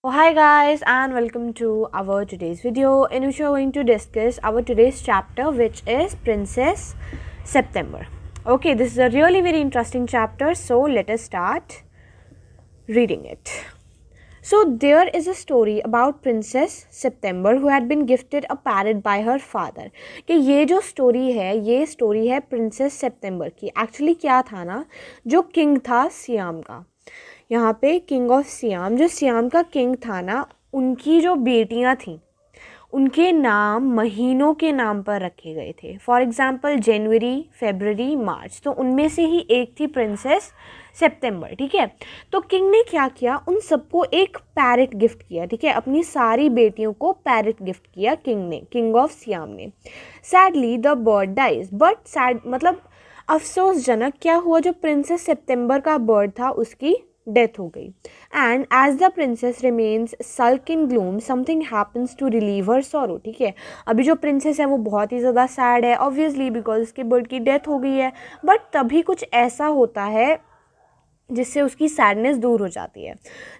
Oh, hi guys and welcome to our today's video in which we are going to discuss our today's chapter, which is Princess September. Okay, this is a really very interesting chapter, so let us start reading it. So there is a story about Princess September who had been gifted a parrot by her father. कि ये जो story है ये story है princess सितंबर की. Actually क्या था ना, जो किंग था सियाम का, यहाँ पे किंग ऑफ सियाम, जो सियाम का किंग था ना, उनकी जो बेटियाँ थीं उनके नाम महीनों के नाम पर रखे गए थे. फॉर एग्ज़ाम्पल जनवरी, फरवरी, मार्च. तो उनमें से ही एक थी प्रिंसेस सितंबर. ठीक है, तो किंग ने क्या किया, उन सबको एक पैरेट गिफ्ट किया. ठीक है, अपनी सारी बेटियों को पैरेट गिफ्ट किया किंग ने, किंग ऑफ सियाम ने. Sadly the bird dies, but sad मतलब अफसोसजनक क्या हुआ, जो प्रिंसेस सितंबर का बर्ड था उसकी डेथ हो गई. And as the princess remains sulk in gloom something happens to relieve her sorrow. ठीक है, अभी जो प्रिंसेस है वो बहुत ही ज़्यादा सैड है ऑब्वियसली बिकॉज उसके बर्ड की डेथ हो गई है. बट तभी कुछ ऐसा होता है जिससे उसकी सैडनेस दूर हो जाती है.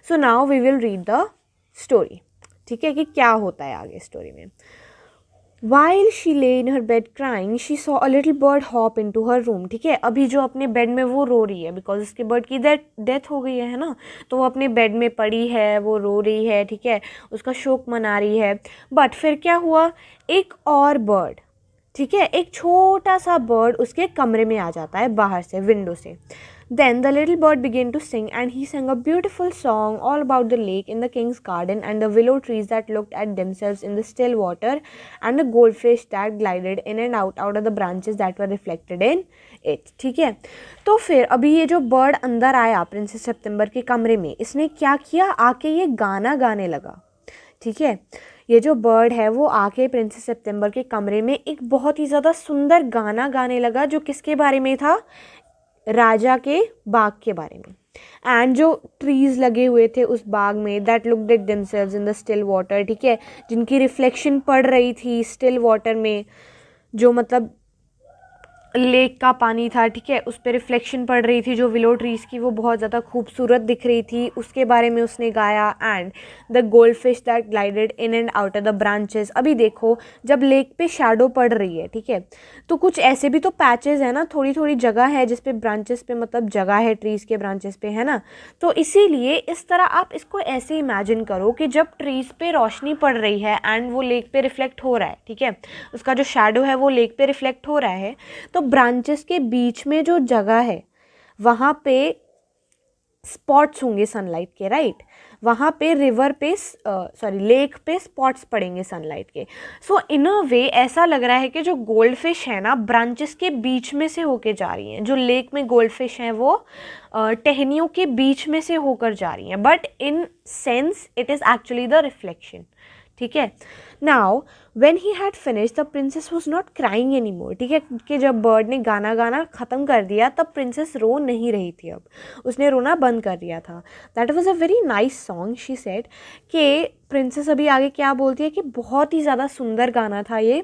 So now we will read the story. ठीक है, कि क्या होता है आगे स्टोरी में. While she lay in her bed crying, she saw a little bird hop into her room. ठीक है, अभी जो अपने बेड में वो रो रही है बिकॉज उसके बर्ड की डेथ हो गई है ना, तो वो अपने बेड में पड़ी है, वो रो रही है. ठीक है, उसका शोक मना रही है. बट फिर क्या हुआ, एक और बर्ड, ठीक है, एक छोटा सा बर्ड उसके कमरे में आ जाता है बाहर से, विंडो से. Then the little bird began to sing, and he sang a beautiful song all about the lake in the king's garden, and the willow trees that looked at themselves in the still water, and the goldfish that glided in and out of the branches that were reflected in it. ठीक है, तो फिर अभी ये जो bird अंदर आया princess सितंबर के कमरे में, इसने क्या किया, आके ये गाना गाने लगा. ठीक है, ये जो बर्ड है वो आके प्रिंसेस सितंबर के कमरे में एक बहुत ही ज़्यादा सुंदर गाना गाने लगा, जो किसके बारे में था, राजा के बाग के बारे में. एंड जो ट्रीज़ लगे हुए थे उस बाग में, that looked at themselves in the still water. ठीक है, जिनकी रिफ्लेक्शन पड़ रही थी स्टिल वाटर में, जो मतलब लेक का पानी था. ठीक है, उस पर रिफ्लेक्शन पड़ रही थी जो विलो ट्रीज़ की, वो बहुत ज़्यादा खूबसूरत दिख रही थी, उसके बारे में उसने गाया. And the gold fish that glided in and out of the branches. अभी देखो, जब लेक पे शैडो पड़ रही है, ठीक है, तो कुछ ऐसे भी तो पैचेस है ना, थोड़ी थोड़ी जगह है जिस पे ब्रांचेस पे मतलब जगह है ट्रीज़ के ब्रांचेस पे, है ना. तो इसीलिए इस तरह आप इसको ऐसे इमेजिन करो कि जब ट्रीज़ पे रोशनी पड़ रही है एंड वो लेक पे रिफ्लेक्ट हो रहा है, ठीक है, उसका जो शैडो है वो लेक पे रिफ्लेक्ट हो रहा है, तो ब्रांचेस के बीच में जो जगह है वहाँ पे स्पॉट्स होंगे सनलाइट के, राइट. वहाँ पे रिवर पे लेक पे स्पॉट्स पड़ेंगे सनलाइट के. सो इन अ वे ऐसा लग रहा है कि जो गोल्ड फिश है ना, ब्रांचेस के बीच में से होके जा रही हैं. जो लेक में गोल्ड फिश हैं वो टहनियों के बीच में से होकर जा रही हैं, but in sense it is actually the reflection. ठीक है, now when he had finish the princess was not crying any more. ठीक है, कि जब बर्ड ने गाना गाना ख़त्म कर दिया तब प्रिंसेस रो नहीं रही थी, अब उसने रोना बंद कर दिया था. That was a very nice song, she said. कि प्रिंसेस अभी आगे क्या बोलती है कि बहुत ही ज़्यादा सुंदर गाना था ये.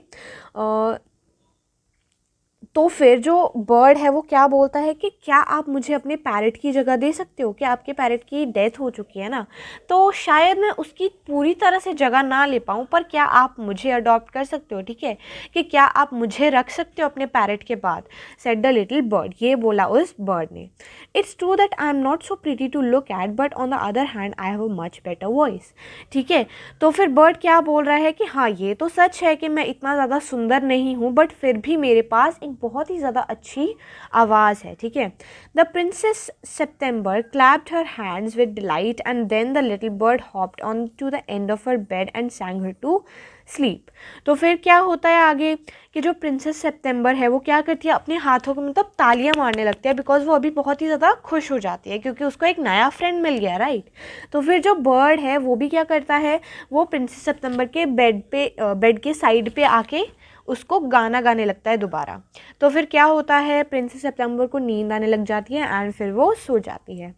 तो फिर जो बर्ड है वो क्या बोलता है कि क्या आप मुझे अपने पैरट की जगह दे सकते हो, कि आपके पैरट की डेथ हो चुकी है ना, तो शायद मैं उसकी पूरी तरह से जगह ना ले पाऊँ, पर क्या आप मुझे अडॉप्ट कर सकते हो. ठीक है, कि क्या आप मुझे रख सकते हो अपने पैरट के बाद, सेड द लिटिल बर्ड. ये बोला उस बर्ड ने. It's true that I am not so pretty to look at, but on the other hand I have a much better voice. ठीक है, तो फिर बर्ड क्या बोल रहा है कि हाँ ये तो सच है कि मैं इतना ज़्यादा सुंदर नहीं हूँ, बट फिर भी मेरे पास एक बहुत ही ज़्यादा अच्छी आवाज़ है. ठीक है, the princess September clapped her hands with delight and then the little bird hopped on to the end of her bed and sang her to sleep. तो फिर क्या होता है आगे कि जो प्रिंसेस सितंबर है वो क्या करती है, अपने हाथों को मतलब तालियां मारने लगती है, बिकॉज वो अभी बहुत ही ज़्यादा खुश हो जाती है क्योंकि उसको एक नया फ्रेंड मिल गया, राइट. तो फिर जो बर्ड है वो भी क्या करता है, वो प्रिंसेस सितंबर के बेड के साइड पे आके उसको गाना गाने लगता है दोबारा. तो फिर क्या होता है, प्रिंसेस सितंबर को नींद आने लग जाती है एंड फिर वो सो जाती है.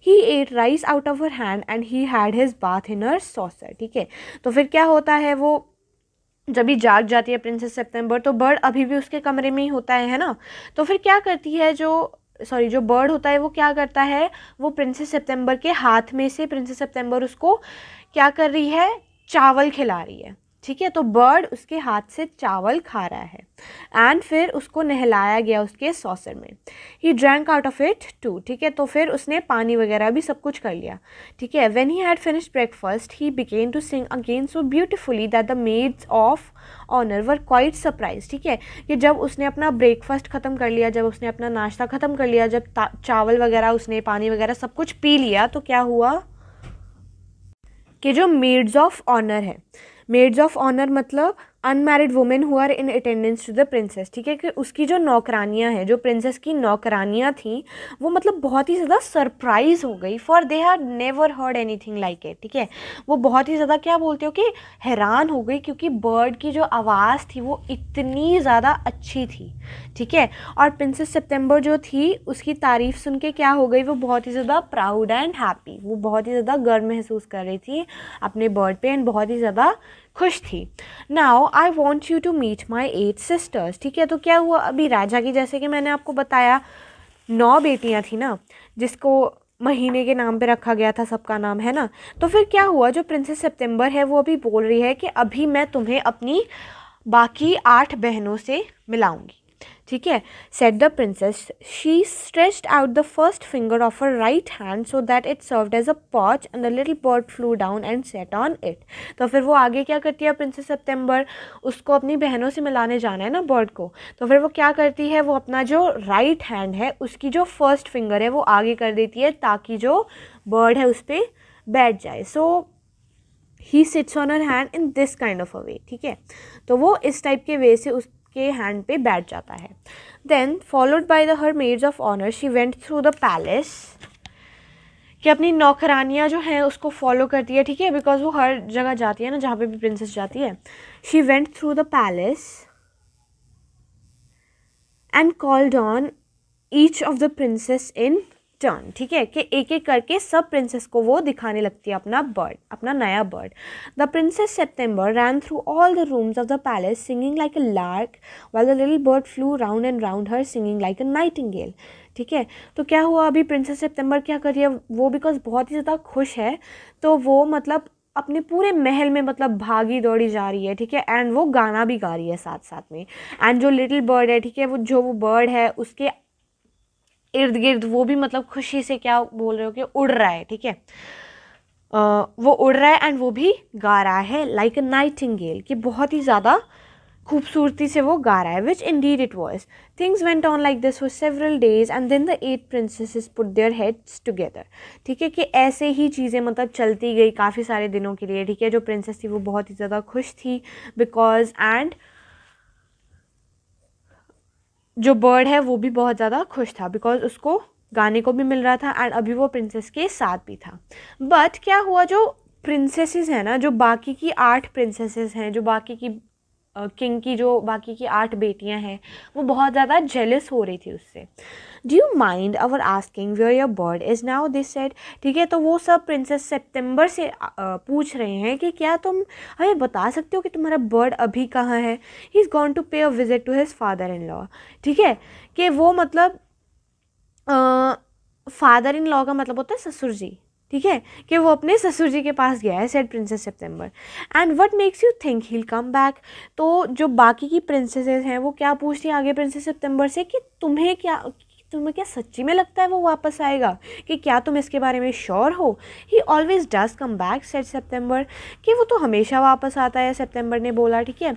He ate rice out of her hand and he had his bath in her saucer. ठीक है, तो फिर क्या होता है, वो जब भी जाग जाती है प्रिंसेस सितंबर, तो बर्ड अभी भी उसके कमरे में ही होता है ना. तो फिर क्या करती है, जो सॉरी जो बर्ड होता है वो क्या करता है, वो प्रिंसेस सितंबर के हाथ में से प्रिंसेस सितंबर उसको क्या कर रही है, चावल खिला रही है, ठीक है। तो बर्ड उसके हाथ से चावल खा रहा है एंड फिर उसको नहलाया गया उसके सॉसर में। He drank out of it too, ठीक है। तो फिर उसने पानी वगैरह भी सब कुछ कर लिया, ठीक है। When he had finished breakfast he began to sing again so beautifully that the maids of honour were quite surprise, ठीक है। कि जब उसने अपना ब्रेकफास्ट ख़त्म कर लिया, जब उसने अपना नाश्ता ख़त्म कर लिया, जब चावल वगैरह उसने पानी वगैरह सब कुछ पी लिया, तो क्या हुआ कि जो मेड्स ऑफ ऑनर है, मेड्स ऑफ ऑनर मतलब unmarried women who are in attendance to the princess, ठीक है। कि उसकी जो नौकरानियाँ हैं, जो प्रिंसेस की नौकरानियाँ थी, वो मतलब बहुत ही ज़्यादा सरप्राइज हो गई, for they had never heard anything like it, ठीक है। वो बहुत ही ज़्यादा क्या बोलते हो कि हैरान हो गई, क्योंकि बर्ड की जो आवाज़ थी वो इतनी ज़्यादा अच्छी थी, ठीक है। और प्रिंसेस सितंबर जो थी उसकी तारीफ़ सुन के क्या हो गई, वो बहुत ही ज़्यादा प्राउड एंड हैप्पी, वो बहुत ही ज़्यादा गर्व महसूस कर रही थी अपने बर्ड पे एंड बहुत ही ज़्यादा खुश थी। Now I want you to meet my 8 sisters, ठीक है। तो क्या हुआ, अभी राजा की, जैसे कि मैंने आपको बताया 9 बेटियां थी ना, जिसको महीने के नाम पे रखा गया था, सबका नाम है ना। तो फिर क्या हुआ, जो प्रिंसेस सितंबर है वो अभी बोल रही है कि अभी मैं तुम्हें अपनी बाकी 8 बहनों से मिलाऊंगी, ठीक है। Said the princess, she stretched out the first finger of her right hand so that it served as a perch and the little bird flew down and sat on it. तो फिर वो आगे क्या करती है प्रिंसेस सितंबर, उसको अपनी बहनों से मिलाने जाना है ना बर्ड को, तो फिर वो क्या करती है, वो अपना जो राइट हैंड है उसकी जो फर्स्ट फिंगर है वो आगे कर देती है ताकि जो बर्ड है उस पर बैठ जाए। So he sits on her hand in this kind of a way, ठीक है। तो वो इस टाइप के वे से उसके हैंड पे बैठ जाता है। Then followed by the her maids of honour she went through the palace, कि अपनी नौकरानियाँ जो हैं उसको फॉलो करती है, ठीक है, बिकॉज वो हर जगह जाती है ना जहाँ पे भी प्रिंसेस जाती है। She went through the palace and called on each of the princess in turn, ठीक है। कि एक एक करके सब प्रिंसेस को वो दिखाने लगती है अपना बर्ड, अपना नया bird. The princess September ran through all the rooms of the palace singing like a lark while the little bird flew round and round her singing like a nightingale, ठीक है। तो क्या हुआ, अभी प्रिंसेस सितंबर क्या कर रही है, वो बिकॉज बहुत ही ज़्यादा खुश है, तो वो मतलब अपने पूरे महल में मतलब भागी दौड़ी जा रही है, ठीक है। एंड वो गाना भी गा रही है साथ साथ में। एंड जो लिटिल बर्ड है, ठीक है, वो बर्ड है उसके इर्द गिर्द वो भी मतलब खुशी से क्या बोल रहे हो कि उड़ रहा है, ठीक है। वो उड़ रहा है एंड वो भी गा रहा है लाइक अ नाइटिंगेल, कि बहुत ही ज़्यादा खूबसूरती से वो गा रहा है, which indeed it was. Things went on like this for several days and then the 8 princesses put their heads together, ठीक है। कि ऐसे ही चीज़ें मतलब चलती गई काफ़ी सारे दिनों के लिए, ठीक है। जो प्रिंसेस थी वो बहुत ही ज़्यादा खुश थी बिकॉज, एंड जो बर्ड है वो भी बहुत ज़्यादा खुश था बिकॉज उसको गाने को भी मिल रहा था एंड अभी वो प्रिंसेस के साथ भी था। बट क्या हुआ, जो प्रिंसेसेस हैं ना, जो बाकी की 8 प्रिंसेसेस हैं, जो बाकी की किंग की जो बाकी की 8 बेटियां हैं, वो बहुत ज़्यादा जेलस हो रही थी उससे। Do you mind our asking where your bird is now, this said, ठीक है। तो वो सब प्रिंसेस सितंबर से पूछ रहे हैं कि क्या तुम हमें बता सकते हो कि तुम्हारा बर्ड अभी कहाँ है। He is gone to pay a visit to his father in law, ठीक है। कि वो मतलब फादर इन लॉ का मतलब होता है ससुर जी, ठीक है। कि वो अपने ससुर जी के पास गया है, said princess September. And what makes you think he will come back. तो जो बाकी की प्रिंसेसेस हैं वो क्या पूछती हैं आगे प्रिंसेस सितंबर से कि तुम्हें क्या सच्ची में लगता है वो वापस आएगा, कि क्या तुम इसके बारे में श्योर हो। He always does come back, said September, कि वो तो हमेशा वापस आता है, सितंबर ने बोला, ठीक है।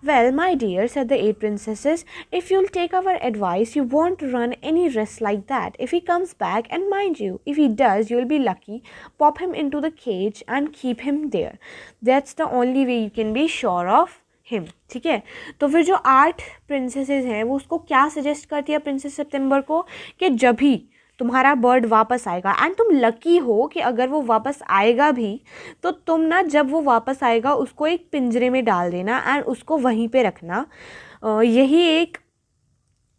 Well my dear, said the 8 princesses, if you'll take our advice you won't run any risks like that. If he comes back, and mind you, if he does, you'll be lucky, pop him into the cage and keep him there. That's the only way you can be sure of him, ठीक है। तो फिर जो 8 princesses हैं वो उसको क्या suggest करती है प्रिंसेस सितंबर को, कि जब भी तुम्हारा बर्ड वापस आएगा, एंड तुम लकी हो कि अगर वो वापस आएगा भी, तो तुम ना जब वो वापस आएगा उसको एक पिंजरे में डाल देना एंड उसको वहीं पे रखना। यही एक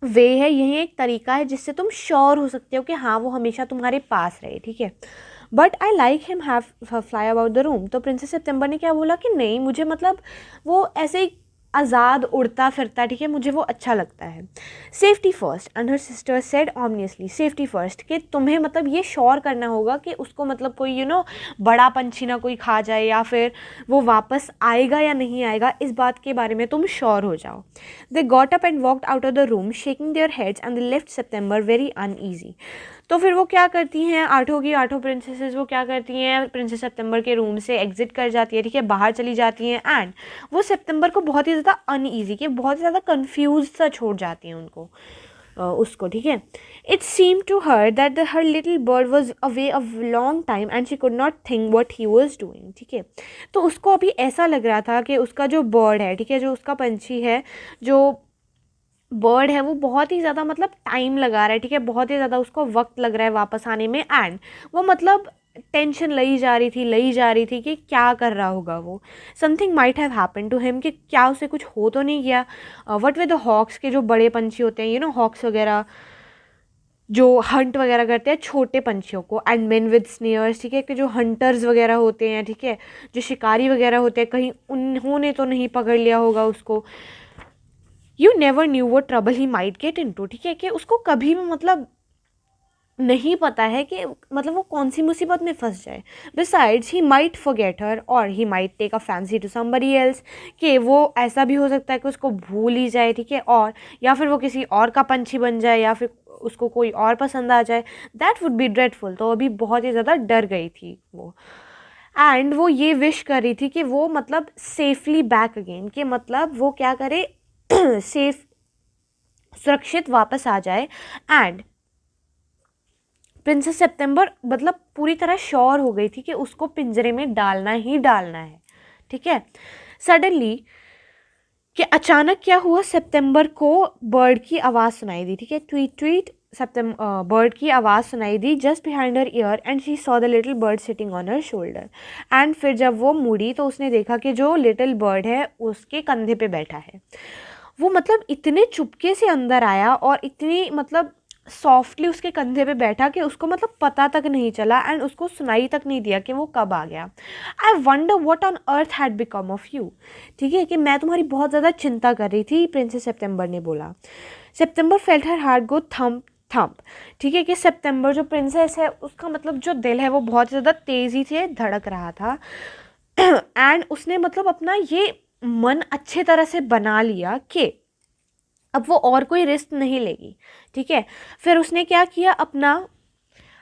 वे है, यही एक तरीका है जिससे तुम श्योर हो सकते हो कि हाँ वो हमेशा तुम्हारे पास रहे, ठीक है। But I like him have fly about the room. तो प्रिंसेस सितंबर ने क्या बोला कि नहीं, मुझे मतलब वो ऐसे ही आज़ाद उड़ता फिरता, ठीक है, मुझे वो अच्छा लगता है। Safety first and her sister said ominously, safety first, कि तुम्हें मतलब ये श्योर करना होगा कि उसको मतलब कोई बड़ा पंछी ना कोई खा जाए, या फिर वो वापस आएगा या नहीं आएगा, इस बात के बारे में तुम श्योर हो जाओ। They got up and walked out of the room shaking their heads and they left September very uneasy. तो फिर वो क्या करती हैं, आठों की आठों प्रिंसेसेस, वो क्या करती हैं, प्रिंसेस सितंबर के रूम से एग्जिट कर जाती है, ठीक है, बाहर चली जाती हैं। एंड वो सितंबर को बहुत ही ज़्यादा अनईजी, कि बहुत ही ज़्यादा कन्फ्यूज सा छोड़ जाती हैं उनको, उसको, ठीक है। It seem to her that her little bird was away a long time and she could not think what he was doing, ठीक है। तो उसको अभी ऐसा लग रहा था कि उसका जो बर्ड है, ठीक है, जो उसका पंछी है, जो बर्ड है, वो बहुत ही ज़्यादा मतलब टाइम लगा रहा है, ठीक है, बहुत ही ज़्यादा उसको वक्त लग रहा है वापस आने में। एंड वो मतलब टेंशन लई जा रही थी कि क्या कर रहा होगा वो, something might have happen to him, कि क्या उसे कुछ हो तो नहीं गया। व्हाट विद द हॉक्स, के जो बड़े पंछी होते हैं, हॉक्स वगैरह जो हंट वगैरह करते हैं छोटे पंछियों को, एंड मेन विद स्नेयर्स, ठीक है, कि जो हंटर्स वगैरह होते हैं, ठीक है, जो शिकारी वगैरह होते हैं, कहीं उन्होंने तो नहीं पकड़ लिया होगा उसको। यू नेवर न्यू वो trouble he might get into, ठीक है, कि उसको कभी भी मतलब नहीं पता है कि मतलब वो कौन सी मुसीबत में फंस जाए। Besides he might forget her और he might take a fancy to somebody else, कि वो ऐसा भी हो सकता है कि उसको भूल ही जाए, ठीक है, और या फिर वो किसी और का पंछी बन जाए, या फिर उसको कोई और पसंद आ जाए। That would B dreadful. तो अभी बहुत ही ज़्यादा डर गई थी वो, एंड वो ये विश कर रही थी कि वो मतलब सेफली बैक अगेन, कि मतलब वो क्या करे, सेफ, सुरक्षित वापस आ जाए। एंड प्रिंसेस सितंबर मतलब पूरी तरह श्योर हो गई थी कि उसको पिंजरे में डालना ही डालना है, ठीक है। सडनली कि अचानक क्या हुआ, सितंबर को बर्ड की आवाज़ सुनाई दी, ठीक है, ट्वीट ट्वीट, बर्ड की आवाज़ सुनाई दी just behind her ear and she saw the little bird sitting on her shoulder. And फिर जब वो मुड़ी तो उसने देखा कि जो लिटिल बर्ड है उसके कंधे पे बैठा है। वो मतलब इतने चुपके से अंदर आया और इतनी मतलब सॉफ्टली उसके कंधे पे बैठा कि उसको मतलब पता तक नहीं चला, एंड उसको सुनाई तक नहीं दिया कि वो कब आ गया। I wonder what on earth had become of you, ठीक है, कि मैं तुम्हारी बहुत ज़्यादा चिंता कर रही थी, प्रिंसेस सितंबर ने बोला। सितंबर फेल्ट हर हार्ट गो थम्प थम्प, ठीक है, कि सितंबर जो प्रिंसेस है उसका मतलब जो दिल है वो बहुत ज़्यादा तेज़ी से धड़क रहा था। एंड उसने मतलब अपना ये मन अच्छे तरह से बना लिया कि अब वो और कोई रिस्क नहीं लेगी, ठीक है। फिर उसने क्या किया, अपना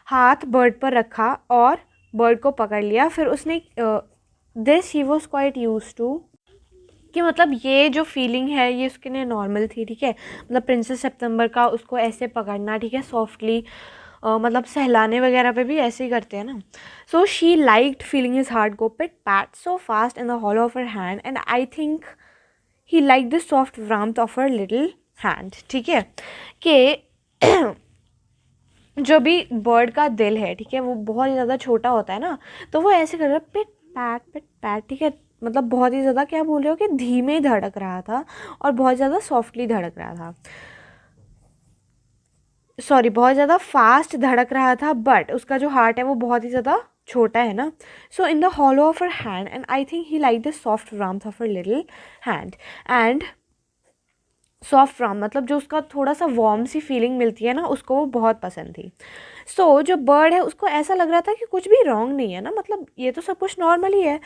हाथ बर्ड पर रखा और बर्ड को पकड़ लिया। फिर उसने this he was quite use to, कि मतलब ये जो फीलिंग है ये उसके लिए नॉर्मल थी, ठीक है, मतलब प्रिंसेस सितंबर का उसको ऐसे पकड़ना, ठीक है, सॉफ्टली, मतलब सहलाने वगैरह पे भी ऐसे ही करते हैं ना। So she liked feeling his heart go pit pat so fast in the hollow of her hand and I think he like the soft warmth of her little hand, ठीक है, कि जो भी बर्ड का दिल है, ठीक है, वो बहुत ही ज़्यादा छोटा होता है ना, तो वो ऐसे कर रहा है पिट पैट, ठीक है, मतलब बहुत ही ज़्यादा क्या बोल रहे हो कि धीमे धड़क रहा था और बहुत ज़्यादा सॉफ्टली धड़क रहा था, सॉरी, बहुत ज़्यादा फास्ट धड़क रहा था, बट उसका जो हार्ट है वो बहुत ही ज़्यादा छोटा है ना। So in the hollow of her hand and I think he like the soft warmth of her little hand, and soft warm मतलब जो उसका थोड़ा सा वार्म सी फीलिंग मिलती है ना, उसको वो बहुत पसंद थी। सो जो बर्ड है उसको ऐसा लग रहा था कि कुछ भी रॉन्ग नहीं है ना, मतलब ये तो सब कुछ नॉर्मल ही है।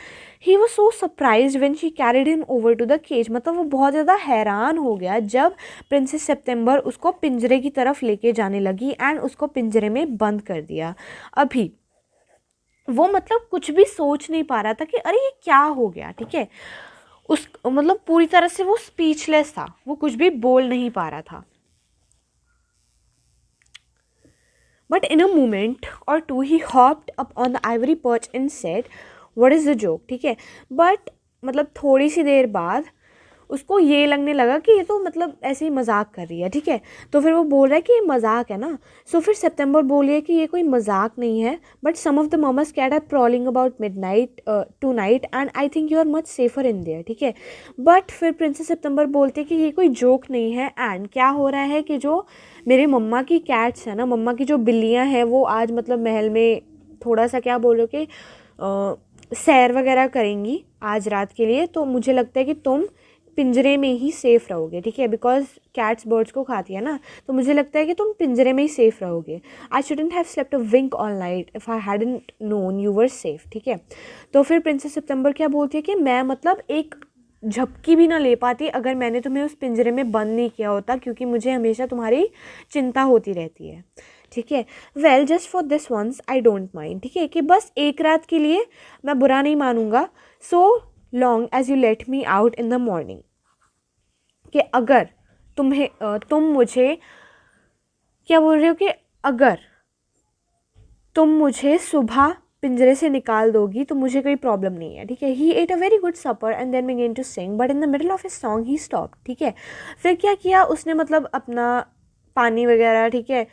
He was so surprise when she carried him over to the cage, मतलब वो बहुत ज़्यादा हैरान हो गया जब प्रिंसेस सितंबर उसको पिंजरे की तरफ लेके जाने लगी एंड उसको पिंजरे में बंद कर दिया। अभी वो मतलब कुछ भी सोच नहीं पा रहा था कि अरे ये क्या हो गया, ठीक है, उस मतलब पूरी तरह से वो स्पीचलेस था, वो कुछ भी बोल नहीं पा रहा था। But in a moment or two he hopped up on the ivory perch and said what is the joke, ठीक है, बट मतलब थोड़ी सी देर बाद उसको ये लगने लगा कि ये तो मतलब ऐसे ही मजाक कर रही है, ठीक है, तो फिर वो बोल रहा है कि ये मजाक है ना। सो फिर सितंबर बोली है कि ये कोई मजाक नहीं है, but some of the mums cat are prowling about midnight tonight and I think you are much safer in there, ठीक है। बट फिर प्रिंसेस सितंबर बोलते हैं कि ये कोई जोक नहीं है, एंड क्या हो रहा है कि जो मेरे मम्मा की कैट्स है ना, मम्मा की जो बिल्लियाँ हैं वो आज मतलब महल में थोड़ा सा क्या बोलो कि सैर वगैरह करेंगी आज रात के लिए, तो मुझे लगता है कि तुम पिंजरे में ही सेफ़ रहोगे, ठीक है, बिकॉज कैट्स बर्ड्स को खाती है ना, तो मुझे लगता है कि तुम पिंजरे में ही सेफ़ रहोगे। I shouldn't have slept a wink all night if I hadn't known you were safe, ठीक है। तो फिर प्रिंसेस सितंबर क्या बोलती है कि मैं मतलब एक झपकी भी ना ले पाती अगर मैंने तुम्हें उस पिंजरे में बंद नहीं किया होता, क्योंकि मुझे हमेशा तुम्हारी चिंता होती रहती है, ठीक है। Well just for this once I don't mind, ठीक है, कि बस एक रात के लिए मैं बुरा नहीं मानूंगा, so long as you let me out in the morning, कि अगर तुम मुझे क्या बोल रहे हो कि अगर तुम मुझे सुबह पिंजरे से निकाल दोगी तो मुझे कोई प्रॉब्लम नहीं है, ठीक है। He ate a very good supper and then began to sing but in the middle of his song he stop, ठीक है। फिर क्या किया उसने, मतलब अपना पानी वगैरह, ठीक है,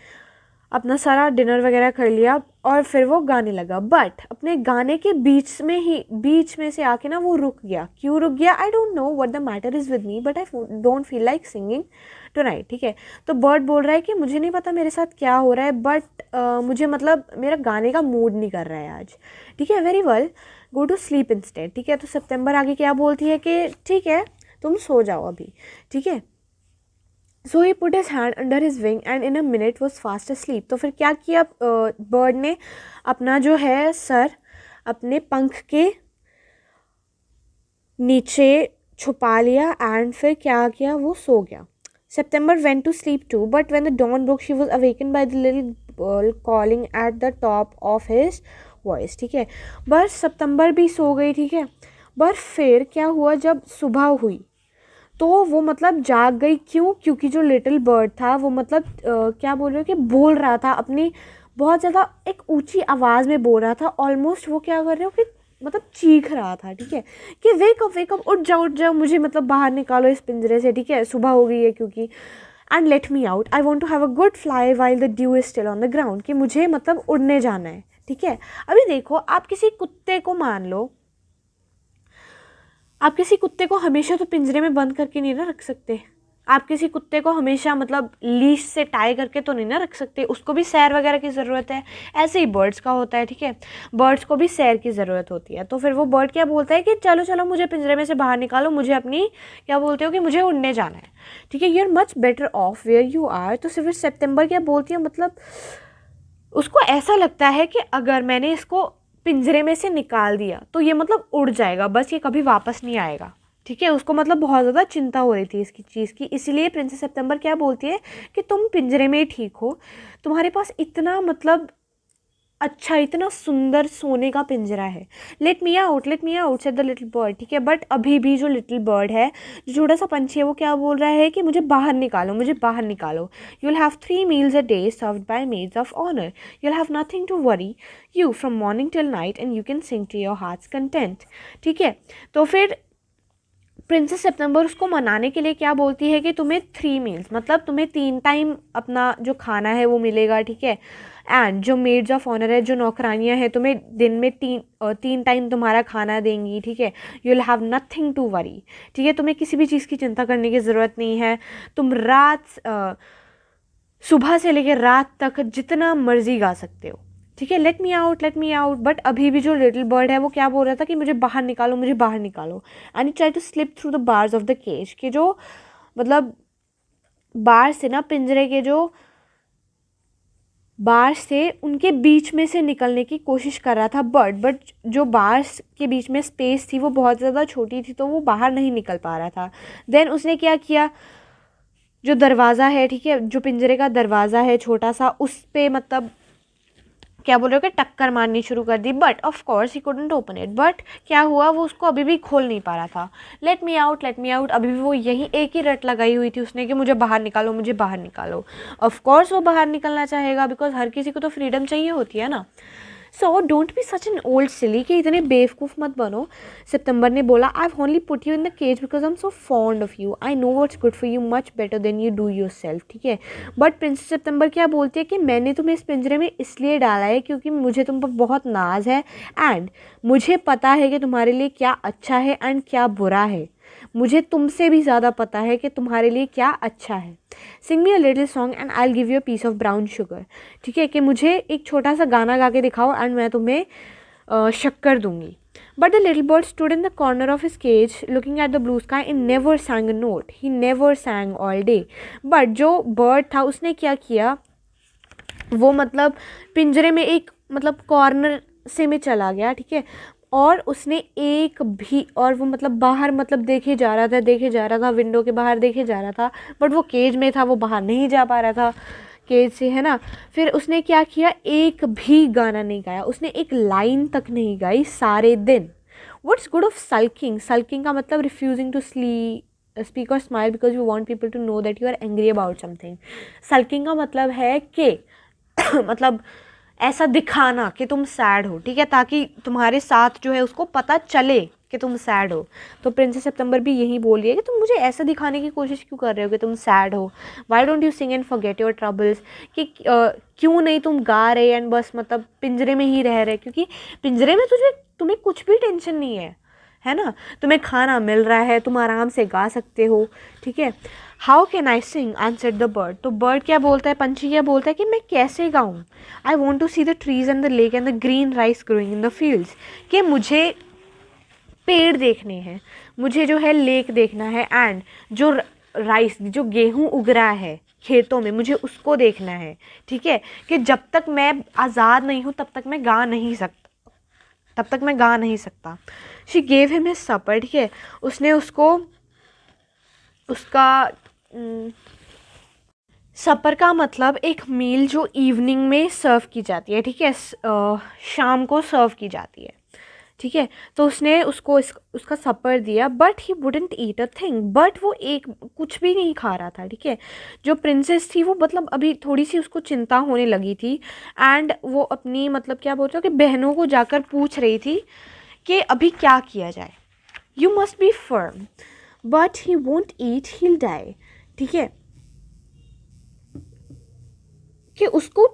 अपना सारा डिनर वगैरह कर लिया और फिर वो गाने लगा, बट अपने गाने के बीच में से आके ना वो रुक गया। क्यों रुक गया? I don't know what the matter is with me but I don't feel like singing tonight, ठीक है। तो बर्ड बोल रहा है कि मुझे नहीं पता मेरे साथ क्या हो रहा है, बट मुझे मतलब मेरा गाने का मूड नहीं कर रहा है आज, ठीक है। Very well, go to sleep instead, ठीक है। तो सितंबर आगे क्या बोलती है कि ठीक है तुम सो जाओ अभी, ठीक है। So he put his hand under his wing and in a minute was fast asleep। तो फिर क्या किया बर्ड ने, अपना जो है सर अपने पंख के नीचे छुपा लिया एंड फिर क्या किया, वो सो गया। September went to sleep too, but when the dawn broke, she was awakened by the little bird calling at the top of his voice, ठीक है। बस सितंबर भी सो गई, ठीक है। पर फिर क्या हुआ, जब सुबह हुई तो वो मतलब जाग गई। क्यों? क्योंकि जो लिटिल बर्ड था वो मतलब क्या बोल रहे हो कि बोल रहा था अपनी बहुत ज़्यादा एक ऊंची आवाज़ में बोल रहा था, ऑलमोस्ट वो क्या कर रहे हो कि मतलब चीख रहा था, ठीक है, कि वेक अप उठ जाओ मुझे मतलब बाहर निकालो इस पिंजरे से, ठीक है, सुबह हो गई है क्योंकि, and let me out, I want to have a good fly while the dew is still on the ground, कि मुझे मतलब उड़ने जाना है, ठीक है। अभी देखो, आप किसी कुत्ते को मान लो, आप किसी कुत्ते को हमेशा तो पिंजरे में बंद करके नहीं ना रख सकते। आप किसी कुत्ते को हमेशा मतलब लीश से टाई करके तो नहीं ना रख सकते, उसको भी सैर वगैरह की ज़रूरत है। ऐसे ही बर्ड्स का होता है, ठीक है, बर्ड्स को भी सैर की ज़रूरत होती है। तो फिर वो बर्ड क्या बोलता है कि चलो चलो मुझे पिंजरे में से बाहर निकालो, मुझे अपनी क्या बोलते हो कि मुझे उड़ने जाना है, ठीक है, you are much better off where you are. तो फिर सितंबर क्या बोलती है, मतलब उसको ऐसा लगता है कि अगर मैंने इसको पिंजरे में से निकाल दिया तो ये मतलब उड़ जाएगा, बस ये कभी वापस नहीं आएगा, ठीक है। उसको मतलब बहुत ज़्यादा चिंता हो रही थी इसकी चीज़ की, इसीलिए प्रिंसेस सितंबर क्या बोलती है कि तुम पिंजरे में ही ठीक हो, तुम्हारे पास इतना मतलब अच्छा इतना सुंदर सोने का पिंजरा है। Late me out said the little bird, ठीक है। बट अभी भी जो लिटिल बर्ड है, जो छोटा सा पंछी है, वो क्या बोल रहा है कि मुझे बाहर निकालो, मुझे बाहर निकालो। You will have 3 meals a day served by maids of honour, you will have nothing to worry you from morning till night and you can sing to your heart's content, ठीक है। तो फिर प्रिंसेस सितंबर उसको मनाने के लिए क्या बोलती है कि तुम्हें 3 meals मतलब तुम्हें 3 टाइम अपना जो खाना है वो मिलेगा, ठीक है। एंड जो मेड्स ऑफ ऑनर है, जो नौकरानियां हैं, तुम्हें दिन में 3 टाइम तुम्हारा खाना देंगी, ठीक है। You will have nothing to worry, ठीक है, तुम्हें किसी भी चीज़ की चिंता करने की ज़रूरत नहीं है। तुम सुबह से लेकर रात तक जितना मर्जी गा सकते हो, ठीक है। Late me out. बट अभी भी जो लिटिल बर्ड है वो क्या बोल रहा था कि मुझे बाहर निकालो, मुझे बाहर निकालो। And he try to slip through the bars of the cage, के जो मतलब बार से ना, पिंजरे के जो बार से उनके बीच में से निकलने की कोशिश कर रहा था बट जो बार्स के बीच में स्पेस थी वो बहुत ज़्यादा छोटी थी, तो वो बाहर नहीं निकल पा रहा था। देन उसने क्या किया, जो दरवाज़ा है, ठीक है, जो पिंजरे का दरवाज़ा है छोटा सा, उस पर मतलब क्या बोल रहे हो कि टक्कर मारनी शुरू कर दी, but of course he couldn't open it. But क्या हुआ, वो उसको अभी भी खोल नहीं पा रहा था। लेट मी आउट, अभी भी वो यही एक ही रट लगाई हुई थी उसने कि मुझे बाहर निकालो, मुझे बाहर निकालो। ऑफ कोर्स वो बाहर निकलना चाहेगा, बिकॉज हर किसी को तो फ्रीडम चाहिए होती है ना। So don't be such an old silly, कि इतने बेवकूफ़ मत बनो। सितंबर ने बोला, I have only put you in the cage because I am so fond of you, I know what's good for you much better than you do yourself, ठीक है। बट प्रिंसेस सितंबर क्या बोलती है कि मैंने तुम्हें इस पिंजरे में इसलिए डाला है क्योंकि मुझे तुम पर बहुत नाज है, एंड मुझे पता है कि तुम्हारे लिए क्या अच्छा है एंड क्या बुरा है। मुझे तुमसे भी ज़्यादा पता है कि तुम्हारे लिए क्या अच्छा है। Sing me a little song and I will give you a piece of brown sugar, ठीक है, कि मुझे एक छोटा सा गाना गा के दिखाओ एंड मैं तुम्हें शक्कर दूंगी. But the little bird stood in the corner of his cage looking at the blue sky and never sang a note. He never sang all day. But जो bird था उसने क्या किया, वो मतलब पिंजरे में एक मतलब कॉर्नर से में चला गया, ठीक है, और उसने एक भी, और वो मतलब बाहर मतलब देखे जा रहा था विंडो के बाहर देखे जा रहा था, बट वो केज में था, वो बाहर नहीं जा पा रहा था केज से, है ना. फिर उसने क्या किया, एक भी गाना नहीं गाया, उसने एक लाइन तक नहीं गाई सारे दिन. What's good of sulking. Sulking का मतलब refusing to speak or smile because you want people to know that you are angry about something. Sulking का मतलब है कि मतलब ऐसा दिखाना कि तुम सैड हो, ठीक है, ताकि तुम्हारे साथ जो है उसको पता चले कि तुम सैड हो. तो प्रिंसेस सितंबर भी यही बोल रही है कि तुम मुझे ऐसा दिखाने की कोशिश क्यों कर रहे हो कि तुम सैड हो. Why don't you sing and forget your troubles. कि क्यों नहीं तुम गा रहे एंड बस मतलब पिंजरे में ही रह रहे, क्योंकि पिंजरे में तुम्हें कुछ भी टेंशन नहीं है ना. तुम्हें खाना मिल रहा है, तुम आराम से गा सकते हो, ठीक है. How can I sing answered the bird. तो बर्ड क्या बोलता है, पंछी क्या बोलता है कि मैं कैसे गाऊँ. I want to see the trees and the lake and the green rice growing in the fields. कि मुझे पेड़ देखने हैं, मुझे जो है लेक देखना है, एंड जो राइस जो गेहूँ उग रहा है खेतों में मुझे उसको देखना है, ठीक है. कि जब तक मैं आज़ाद नहीं हूँ तब तक मैं गा नहीं सकता. शी गेव हिम हिज सपर. ठीक है, उसने उसको उसका सपर का मतलब एक मील जो इवनिंग में सर्व की जाती है, ठीक है, शाम को सर्व की जाती है, ठीक है. तो उसने उसको उसका सपर दिया, but he wouldn't eat a thing. But वो एक कुछ भी नहीं खा रहा था, ठीक है. जो प्रिंसेस थी वो मतलब अभी थोड़ी सी उसको चिंता होने लगी थी, एंड वो अपनी मतलब क्या बोलते हो कि बहनों को जाकर पूछ रही थी कि अभी क्या किया जाए. You must be firm, but he won't eat, he'll die. ठीक है, कि उसको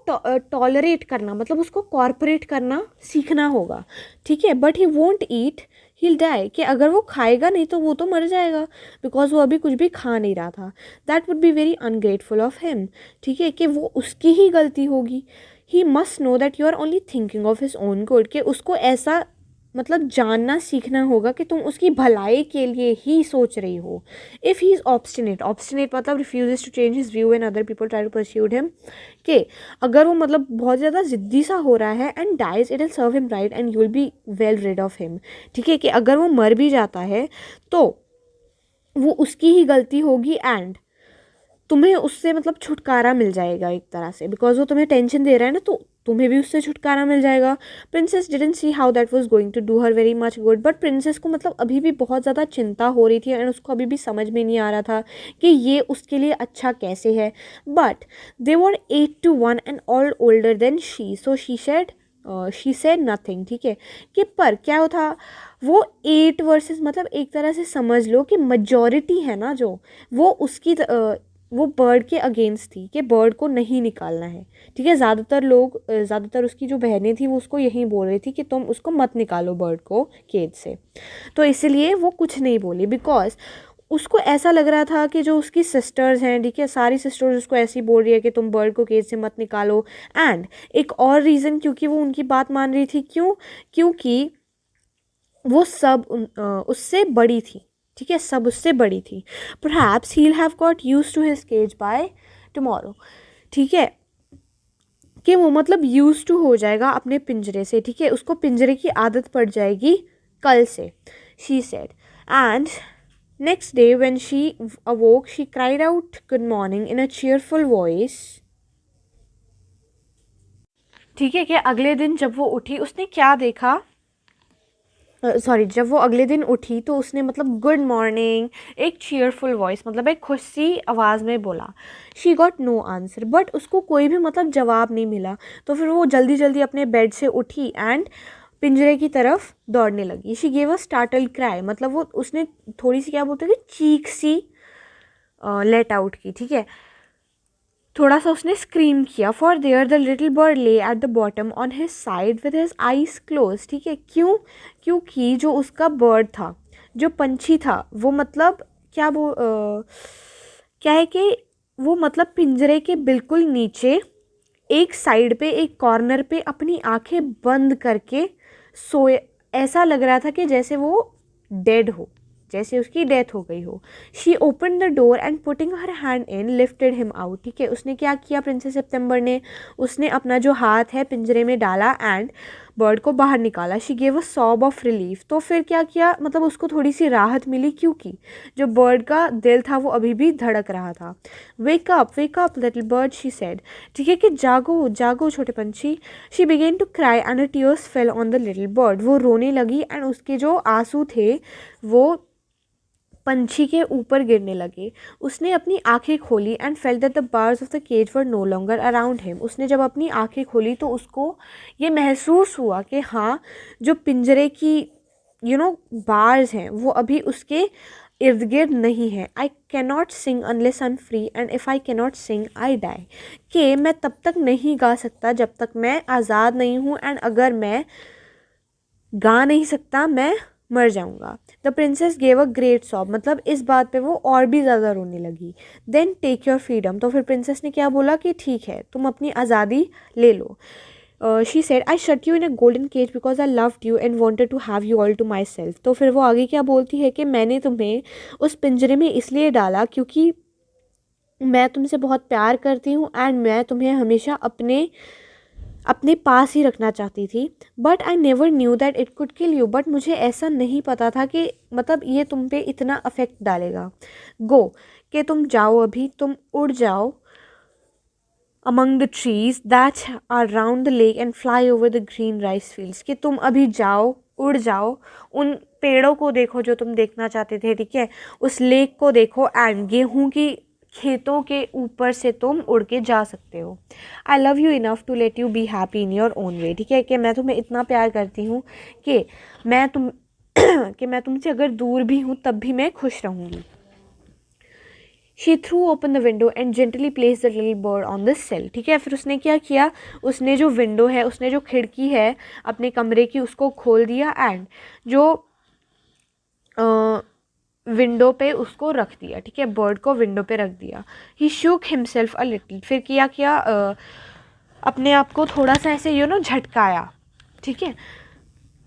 टॉलरेट करना मतलब उसको कॉर्पोरेट करना सीखना होगा, ठीक है. But he won't eat, he'll die. कि अगर वो खाएगा नहीं तो वो तो मर जाएगा, बिकॉज वो अभी कुछ भी खा नहीं रहा था. That would be very ungrateful of him. ठीक है, कि वो उसकी ही गलती होगी. He must know that you are only thinking of his own good. कि उसको ऐसा मतलब जानना सीखना होगा कि तुम उसकी भलाई के लिए ही सोच रही हो. इफ़ ही इज़ ऑब्स्टिनेट मतलब refuses to change his view and other people try to persuade him. कि अगर वो मतलब बहुत ज़्यादा ज़िद्दी सा हो रहा है and dies, it will serve him right and you will be well rid of him. ठीक है, कि अगर वो मर भी जाता है तो वो उसकी ही गलती होगी एंड तुम्हें उससे मतलब छुटकारा मिल जाएगा एक तरह से, बिकॉज वो तुम्हें टेंशन दे रहा है ना, तो तुम्हें भी उससे छुटकारा मिल जाएगा. Princess didn't see how that was going to do her very much good. But princess को मतलब अभी भी बहुत ज़्यादा चिंता हो रही थी एंड उसको अभी भी समझ में नहीं आ रहा था कि ये उसके लिए अच्छा कैसे है. But they were 8-1 and all older than she, so she said nothing. ठीक है, कि पर क्या होता, वो 8 वर्सेस मतलब एक तरह से समझ लो कि मेजॉरिटी है ना जो, वो उसकी वो बर्ड के अगेंस्ट थी कि बर्ड को नहीं निकालना है. ठीक है, ज़्यादातर उसकी जो बहनें थी वो उसको यही बोल रही थी कि तुम उसको मत निकालो बर्ड को केज से. तो इसलिए वो कुछ नहीं बोली, बिकॉज उसको ऐसा लग रहा था कि जो उसकी सिस्टर्स हैं, ठीक है, सारी सिस्टर्स उसको ऐसी बोल रही है कि तुम बर्ड को केज से मत निकालो. एंड एक और रीज़न क्योंकि वो उनकी बात मान रही थी, क्योंकि वो सब उससे बड़ी थी. ठीक है, सब उससे बड़ी थी. Perhaps he have got use to his cage by tomorrow. ठीक है, कि वो मतलब यूज टू हो जाएगा अपने पिंजरे से. ठीक है, उसको पिंजरे की आदत पड़ जाएगी कल से, she said. And next day when she अवोक she cried out good morning in a cheerful voice. ठीक है, कि अगले दिन जब वो उठी उसने क्या देखा, जब वो अगले दिन उठी तो उसने मतलब गुड मॉर्निंग एक चीयरफुल वॉइस मतलब एक खुश सी आवाज़ में बोला. She got no answer, but उसको कोई भी मतलब जवाब नहीं मिला. तो फिर वो जल्दी जल्दी अपने बेड से उठी एंड पिंजरे की तरफ दौड़ने लगी. She gave a startled cry मतलब वो उसने थोड़ी सी क्या बोलते हैं कि चीख सी लेट आउट की. ठीक है, थोड़ा सा उसने स्क्रीम किया. For there the little bird lay at the bottom on his side with his eyes close. ठीक है, क्योंकि जो उसका बर्ड था, जो पंछी था, वो मतलब क्या है कि वो मतलब पिंजरे के बिल्कुल नीचे एक साइड पे एक कॉर्नर पे अपनी आंखें बंद करके सोए, ऐसा लग रहा था कि जैसे वो डेड हो, जैसे उसकी डेथ हो गई हो। She open the door and putting her hand in lifted him out, ठीक है। उसने क्या किया, प्रिंसेस सितंबर ने, उसने अपना जो हाथ है पिंजरे में डाला एंड बर्ड को बाहर निकाला। She gave a sob of relief, तो फिर क्या किया, मतलब उसको थोड़ी सी राहत मिली, क्योंकि जो बर्ड का दिल था वो अभी भी धड़क रहा था। Wake up little bird, she said, ठीक है, कि जागो जागो छोटे पंछी। She began to cry and her tears fell on the little bird, वो रोने लगी एंड उसके जो आंसू थे वो पंछी के ऊपर गिरने लगे। उसने अपनी आंखें खोली and felt that the bars of the cage were no longer around him. उसने जब अपनी आंखें खोली तो उसको ये महसूस हुआ कि हाँ, जो पिंजरे की बार्स हैं वो अभी उसके इर्द गिर्द नहीं है। I cannot sing unless I am free and if I cannot sing I die, कि मैं तब तक नहीं गा सकता जब तक मैं आज़ाद नहीं हूँ, एंड अगर मैं गा नहीं सकता मैं मर जाऊंगा। The princess gave a great sob, मतलब इस बात पे वो और भी ज़्यादा रोने लगी। देन टेक योर फ्रीडम, तो फिर प्रिंसेस ने क्या बोला कि ठीक है, तुम अपनी आज़ादी ले लो। She said, I shut you in a golden cage because I loved you and wanted to have you all to myself. तो फिर वो आगे क्या बोलती है कि मैंने तुम्हें उस पिंजरे में इसलिए डाला क्योंकि मैं तुमसे बहुत प्यार करती हूँ एंड मैं तुम्हें हमेशा अपने पास ही रखना चाहती थी। But I never knew that it could kill you, but मुझे ऐसा नहीं पता था कि मतलब ये तुम पे इतना अफेक्ट डालेगा। गो, कि तुम जाओ, अभी तुम उड़ जाओ among the trees that are round the lake and fly over the green rice fields, कि तुम अभी जाओ, उड़ जाओ, उन पेड़ों को देखो जो तुम देखना चाहते थे, ठीक है, उस लेक को देखो एंड गेहूं की खेतों के ऊपर से तुम उड़ के जा सकते हो। I love you enough to let you be happy in your own way, ठीक है, कि मैं तुम्हें इतना प्यार करती हूँ कि मैं तुम कि मैं तुमसे अगर दूर भी हूँ तब भी मैं खुश रहूँगी। She threw open the window and gently place the little bird on the sill, ठीक है। फिर उसने क्या किया, उसने जो विंडो है, उसने जो खिड़की है अपने कमरे की, उसको खोल दिया एंड जो विंडो पे उसको रख दिया, ठीक है, बर्ड को विंडो पे रख दिया। ही शूक हिमसेल्फ अ लिटिल, फिर किया क्या, अपने आप को थोड़ा सा ऐसे झटकाया, ठीक है।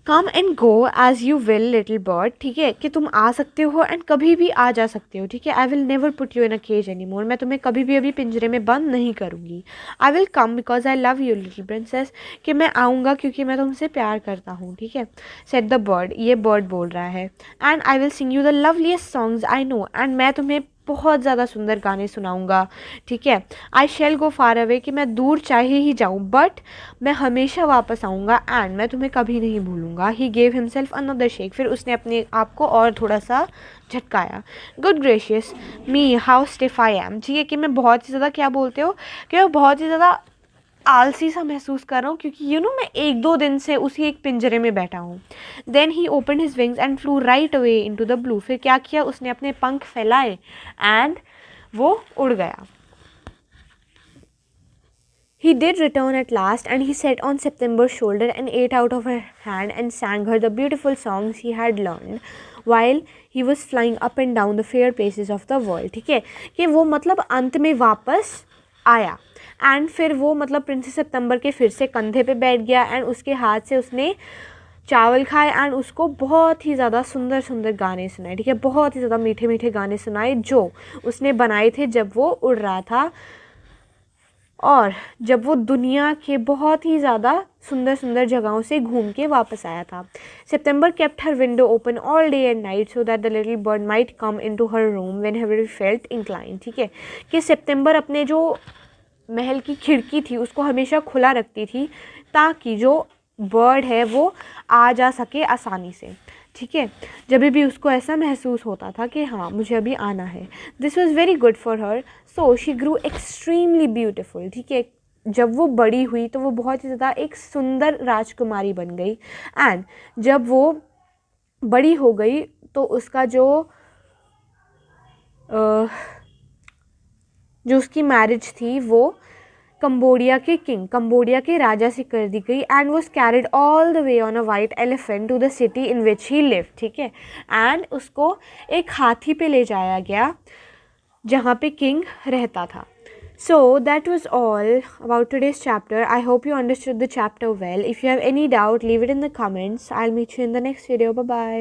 Come and go as you will little bird, ठीक है, कि तुम आ सकते हो एंड कभी भी आ जा सकते हो, ठीक है। I will never put you in a cage any more, मैं तुम्हें कभी भी अभी पिंजरे में बंद नहीं करूँगी। I will come because I love you little princess, कि मैं आऊँगा क्योंकि मैं तुमसे प्यार करता हूँ, ठीक है। सेड द बर्ड, ये बर्ड बोल रहा है। And I will sing you the loveliest songs I know, and मैं तुम्हें बहुत ज़्यादा सुंदर गाने सुनाऊंगा, ठीक है। आई शैल गो फार अवे, कि मैं दूर चाहे ही जाऊँ बट मैं हमेशा वापस आऊँगा एंड मैं तुम्हें कभी नहीं भूलूंगा। He gave himself another shake, फिर उसने अपने आप को और थोड़ा सा झटकाया। Good gracious me how stiff I am, ठीक है, कि मैं बहुत ही ज़्यादा, क्या बोलते हो, कि मैं बहुत ही ज़्यादा आलसी सा महसूस कर रहा हूँ क्योंकि मैं 1-2 दिन से उसी एक पिंजरे में बैठा हूँ। Then he open his wings and flew right away into the blue, फिर क्या किया, उसने अपने पंख फैलाए एंड वो उड़ गया। He did return at last and he sat on September's shoulder and ate out of her hand and sang her the beautiful songs he had learned while he was flying up and down the fair places of the world, ठीक है, कि वो मतलब अंत में वापस आया and फिर वो मतलब प्रिंसेस सितंबर के फिर से कंधे पे बैठ गया एंड उसके हाथ से उसने चावल खाए एंड उसको बहुत ही ज़्यादा सुंदर सुंदर गाने सुनाए, ठीक है, बहुत ही ज़्यादा मीठे मीठे गाने सुनाए जो उसने बनाए थे जब वो उड़ रहा था और जब वो दुनिया के बहुत ही ज़्यादा सुंदर सुंदर जगहों से घूम के वापस आया था। September kept her window open all day and night so that the little bird might come into her room whenever he felt incline, ठीक है, कि सितंबर अपने जो महल की खिड़की थी उसको हमेशा खुला रखती थी ताकि जो बर्ड है वो आ जा सके आसानी से, ठीक है, जब भी उसको ऐसा महसूस होता था कि हाँ मुझे अभी आना है। This was very good for her so she Guru extremely beautiful, ठीक है, जब वो बड़ी हुई तो वो बहुत ही ज़्यादा एक सुंदर राजकुमारी बन गई एंड जब वो बड़ी हो गई तो उसका जो उसकी मैरिज थी वो कंबोडिया के राजा से कर दी गई and was carried all the way on a white elephant to the city in which he live, ठीक है, एंड उसको एक हाथी पे ले जाया गया जहाँ पे किंग रहता था। So that was all about today's chapter. I hope you understood the chapter well. If you have any doubt, leave it in the comments. I'll meet you in the next video. Bye bye.